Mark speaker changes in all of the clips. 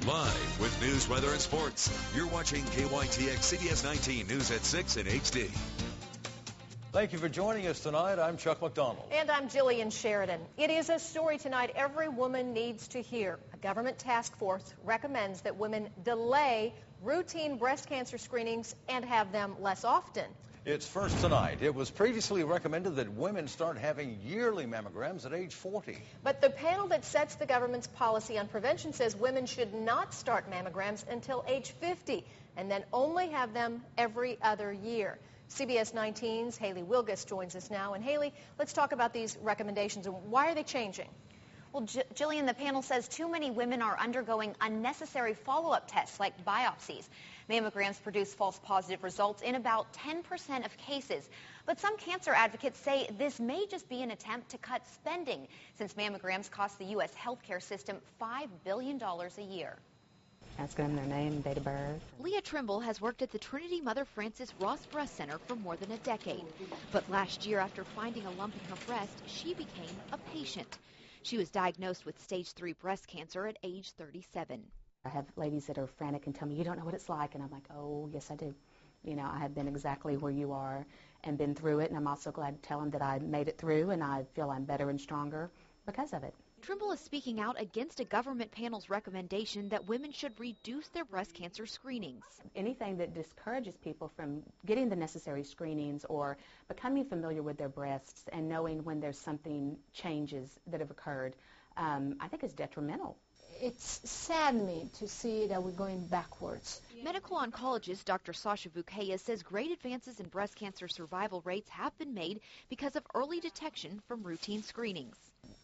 Speaker 1: Live with news, weather, and sports. You're watching KYTX CBS 19 News at 6 in HD.
Speaker 2: Thank you for joining us tonight. I'm Chuck McDonald.
Speaker 3: And I'm Jillian Sheridan. It is a story tonight every woman needs to hear. A government task force recommends that women delay routine breast cancer screenings and have them less often.
Speaker 2: It's first tonight. It was previously recommended that women start having yearly mammograms at age 40.
Speaker 3: But the panel that sets the government's policy on prevention says women should not start mammograms until age 50 and then only have them every other year. CBS 19's Haley Wilgus joins us now. And Haley, let's talk about these recommendations and why are they changing?
Speaker 4: Well, Jillian, the panel says too many women are undergoing unnecessary follow-up tests like biopsies. Mammograms produce false positive results in about 10% of cases. But some cancer advocates say this may just be an attempt to cut spending, since mammograms cost the U.S. healthcare system $5 billion a year.
Speaker 5: Ask them their name and date of birth.
Speaker 6: Leah Trimble has worked at the Trinity Mother Frances Ross Breast Center for more than a decade. But last year, after finding a lump in her breast, she became a patient. She was diagnosed with stage 3 breast cancer at age 37.
Speaker 5: I have ladies that are frantic and tell me, you don't know what it's like. And I'm like, oh, yes, I do. You know, I have been exactly where you are and been through it. And I'm also glad to tell them that I made it through and I feel I'm better and stronger because of it.
Speaker 6: Trimble is speaking out against a government panel's recommendation that women should reduce their breast cancer screenings.
Speaker 5: Anything that discourages people from getting the necessary screenings or becoming familiar with their breasts and knowing when there's something changes that have occurred, I think is detrimental.
Speaker 7: It's saddening to see that we're going backwards.
Speaker 6: Medical oncologist Dr. Sasha Vukaya says great advances in breast cancer survival rates have been made because of early detection from routine screenings.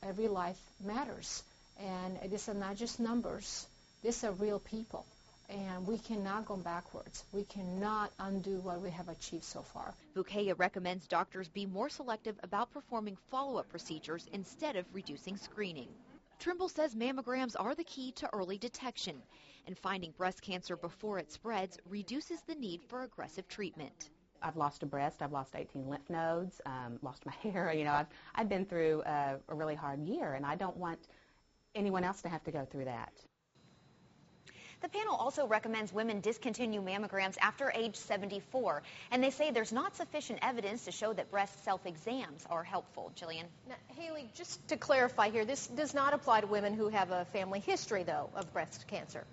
Speaker 7: Every life matters, and these are not just numbers. These are real people, and we cannot go backwards. We cannot undo what we have achieved so far.
Speaker 6: Vukaya recommends doctors be more selective about performing follow-up procedures instead of reducing screening. Trimble says mammograms are the key to early detection, and finding breast cancer before it spreads reduces the need for aggressive treatment.
Speaker 5: I've lost a breast, I've lost 18 lymph nodes, lost my hair. You know, I've been through a really hard year, and I don't want anyone else to have to go through that.
Speaker 4: The panel also recommends women discontinue mammograms after age 74, and they say there's not sufficient evidence to show that breast self-exams are helpful. Jillian?
Speaker 3: Now, Haley, just to clarify here, this does not apply to women who have a family history, though, of breast cancer.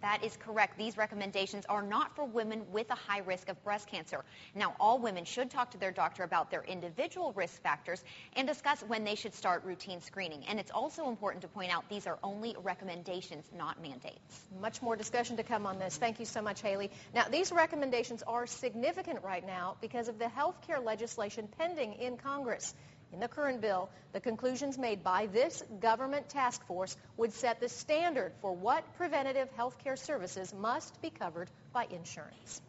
Speaker 4: That is correct. These recommendations are not for women with a high risk of breast cancer. Now, all women should talk to their doctor about their individual risk factors and discuss when they should start routine screening. And it's also important to point out these are only recommendations, not mandates.
Speaker 3: Much more discussion to come on this. Thank you so much, Haley. Now, these recommendations are significant right now because of the health care legislation pending in Congress. In the current bill, the conclusions made by this government task force would set the standard for what preventative health care services must be covered by insurance.